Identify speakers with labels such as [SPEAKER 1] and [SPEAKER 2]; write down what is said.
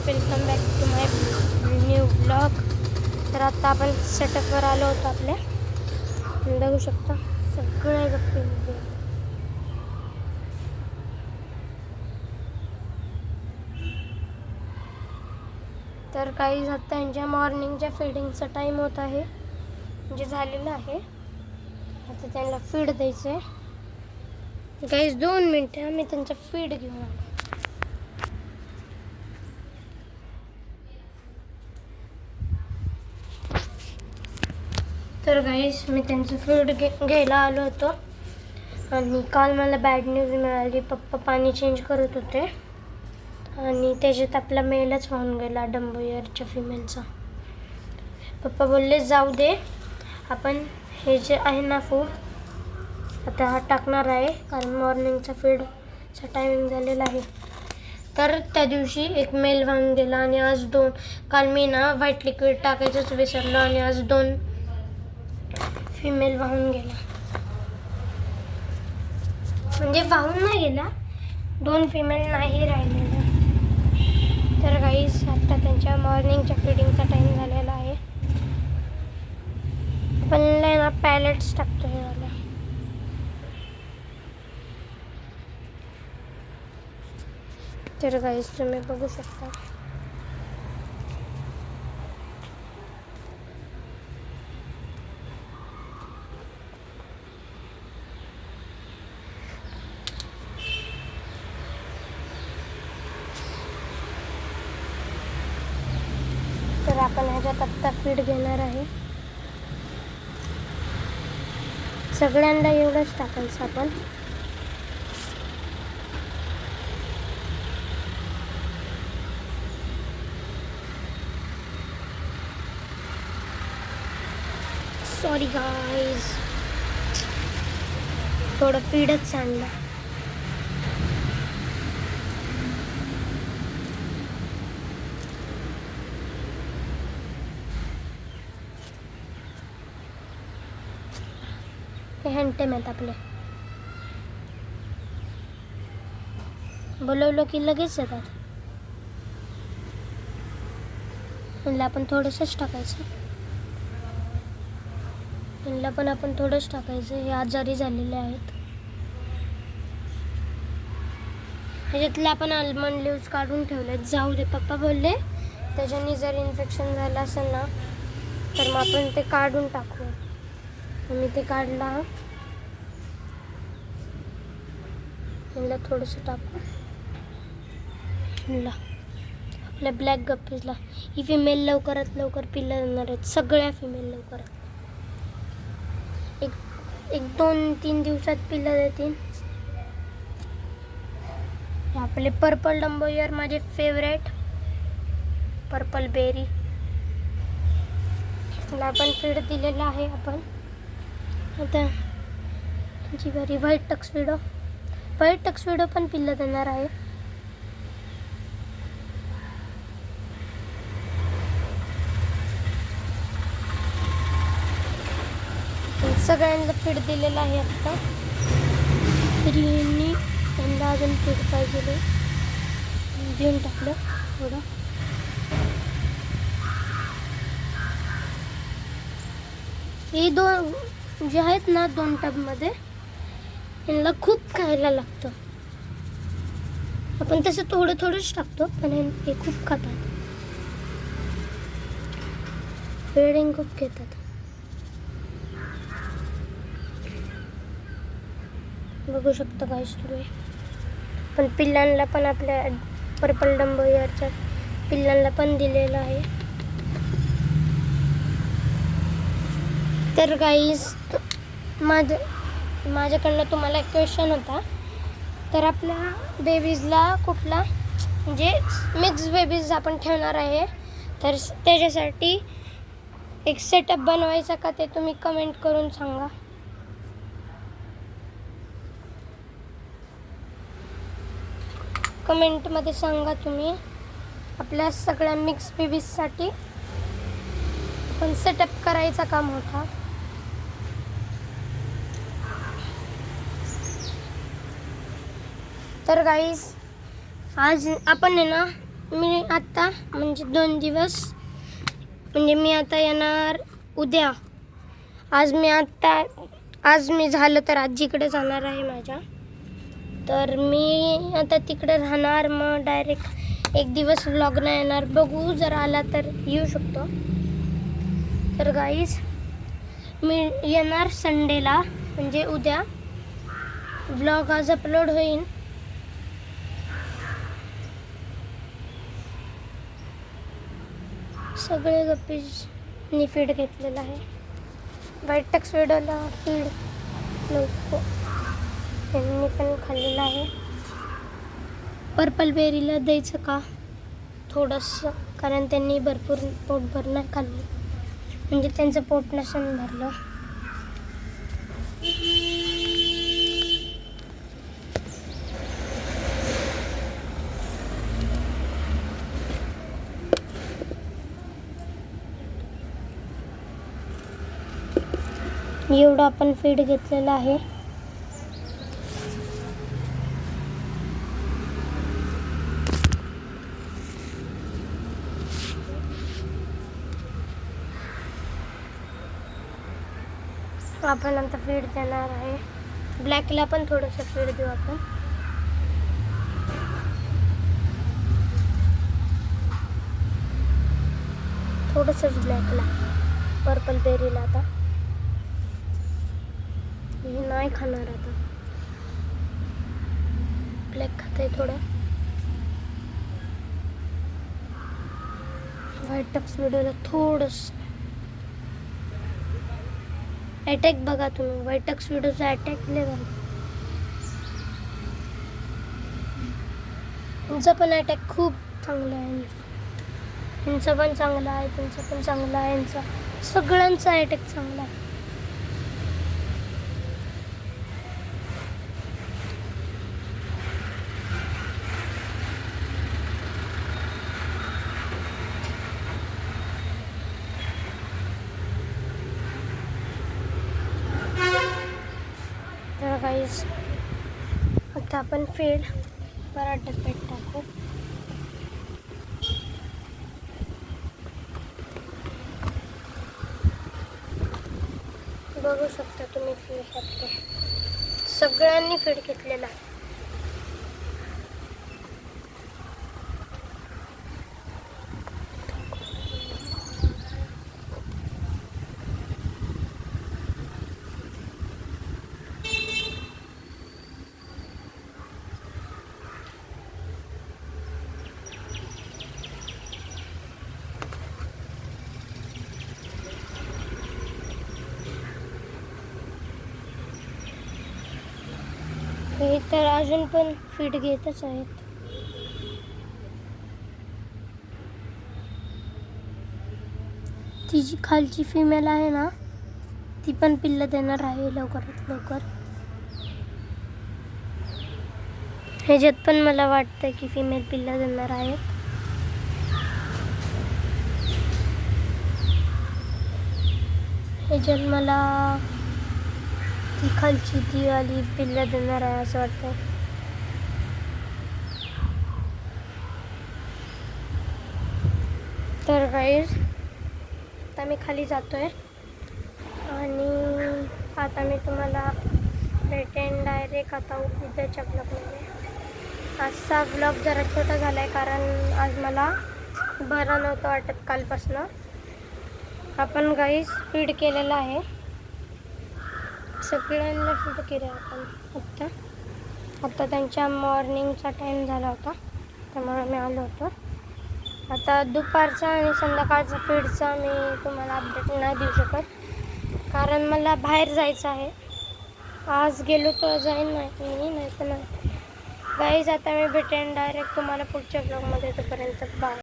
[SPEAKER 1] Welcome back to my new blog. तर आता आपण सेटअपवर आलो होतो आपल्या. बघू शकता सगळे गप्पे. तर काही आता यांच्या मॉर्निंगच्या फीडिंगचा टाईम होत आहे, म्हणजे झालेलं आहे. आता त्यांना फीड द्यायचं आहे. गाईज 2 मिनटं मी त्यांचं फीड घेऊन आलो. तर गाईस मी त्यांचं फीड घ्यायला आलो होतो आणि काल मला बॅड न्यूज मिळाली. पप्पा पाणी चेंज करत होते आणि त्याच्यात आपला मेलच वाहून गेला, डंबोयरच्या फिमेलचा. पप्पा बोलले जाऊ दे, आपण हे जे आहे ना फूड आता हा टाकणार आहे, कारण मॉर्निंगचा फीडचा टायमिंग झालेला आहे. तर त्या दिवशी एक मेल वाहून गेला आणि आज 2. काल मी ना व्हाईट लिक्विड टाकायचंच विसरलो आणि आज 2 फिमेल वाहून गेला. म्हणजे वाहून नाही गेला, 2 फिमेल नाही राहिलेल्या. तर गाईस आता त्यांच्या मॉर्निंगच्या फीडिंगचा टाइम झालेला आहे. पण ना पॅलेट्स टाकतोय वाला. तर गाईस तुम्ही बघू शकता. तर आपण ह्याच्यात आत्ता फीड घेणार आहे. सगळ्यांना एवढंच टाकायचं आपण. सॉरी गाईज, थोडं फीडच आणलं. हे हँटेम आहेत आपले. बोलवलं की लगेच येतात. म्हणलं आपण थोडंसंच टाकायचं. म्हणलं पण आपण थोडंच टाकायचं. हे आजारी झालेले आहेत. ह्याच्यातले आपण आल्मंड लिव्स काढून ठेवले. जाऊ दे, पप्पा बोलले त्याच्याने जर इन्फेक्शन झालं असेल ना तर मग आपण ते काढून टाकू. मी ते काढला. म्हणलं थोडंसं टाकू. म्हणलं आपल्या ब्लॅक गप्पीजला ही फिमेल लवकरात लवकर पिल्लं देणार आहेत. सगळ्या फिमेल लवकरात एक 2-3 दिवसात पिल्लं देतील. आपले पर्पल डंबोयर माझे फेवरेट, पर्पल बेरी. मला आपण फीड दिलेला आहे. आपण आता जी बरी व्हाईट टक्सविडो पण पिल्लं देणार आहे. सगळ्यांना फीड दिलेला आहे. आता तरी यांनी त्यांना अजून फीड पाहिजे देऊन टाकलं थोडं. हे 2 जे आहेत ना 2 टबमध्ये यांना खूप खायला लागतं. आपण तसं थोडंच टाकतो, पण हे खूप खातात. फीडिंग खूप घेतात. बघू शकता गाईस तुम्ही. पण पिल्लांना पण आपल्या पर्पल डंबोयरच्या पिल्लांना पण दिलेलं आहे. तर गाईस माझ्याकडनं तुम्हाला एक क्वेश्चन होता. तर आपल्या बेबीजला कुठला म्हणजे मिक्स बेबीज आपण ठेवणार आहे, तर त्याच्यासाठी एक सेटअप बनवायचा का ते तुम्ही कमेंट करून सांगा. कमेंटमध्ये सांगा तुम्ही. आपल्या सगळ्या मिक्स बेबीजसाठी आपण सेटअप करायचा का मोठा. तर गाईस आज आपण आहे ना मी आता म्हणजे 2 दिवस म्हणजे मी आता येणार उद्या. आज मी झालं तर आजीकडे जाणार आहे माझ्या. तर मी आता तिकडे राहणार, मग डायरेक्ट 1 दिवस व्लॉग नाही येणार. बघू जर आला तर येऊ शकतो. तर गाईज मी येणार संडेला म्हणजे उद्या. व्लॉग आज अपलोड होईल. सगळे गप्पीजनी फीड घेतलेला आहे. व्हाईट टक्स व्हिडिओला फीड नको, त्यांनी पण खाल्लेलं आहे. पर्पल बेरीला द्यायचं का थोडंसं, कारण त्यांनी भरपूर पोटभर नाही खाल्लं, म्हणजे त्यांचं पोट नसेल भरलं. एवढं आपण फीड घेतलेलं आहे. आपण आता फीड देणार आहे. ब्लॅकला पण थोडंसं फीड देऊ आपण. थोडंसंच ब्लॅकला, पर्पल बेरीला आता हे नाही खाणार. आता ब्लॅक खाते थोडं. व्हाईट टक्स व्हिडिओला थोडंसं अटॅक बघा तुम्ही. व्हाईट टक्स व्हिडिओचा अटॅक लय बघा. त्यांचा पण अटॅक खूप चांगला आहे. यांचा पण चांगला आहे, त्यांचा पण चांगला आहे, यांचा सगळ्यांचा अटॅक चांगला आहे. तर गाईज आता आपण फीड परत डब्यात टाकू. बघू शकता तुम्ही फीड टाकते. सगळ्यांनी फीड घेतलेला आहे. हे तर अजून पण फीड घेतच आहेत. ती जी खालची फिमेल आहे ना, ती पण पिल्लं देणार आहे लवकरात लवकर. ह्याच्यात पण मला वाटतं की फिमेल पिल्लं देणार आहेत. ह्याच्यात मला ती खालची ती वाली पिल्लं देणार आहे असं वाटतं. तर गाईज आता मी खाली जातोय आणि आता मी तुम्हाला भेटेन डायरेक्ट आता उद्याच्या ब्लॉगमध्ये. आजचा ब्लॉग जरा छोटा झाला आहे कारण आज मला बरं नव्हतं वाटत कालपासनं. आपण गाईज फीड केलेलं आहे, सगळ्यांना फीड केलं आपण. आत्ता त्यांच्या मॉर्निंगचा टाईम झाला होता त्यामुळे मी आलो होतो. आता दुपारचा आणि संध्याकाळचा फीडचा मी तुम्हाला अपडेट नाही देऊ शकत कारण मला बाहेर जायचं आहे. आज गेलो तर जाईन, नाही तर नाही. गाईज आता मी भेटेन डायरेक्ट तुम्हाला पुढच्या ब्लॉगमध्ये. तोपर्यंत बाय.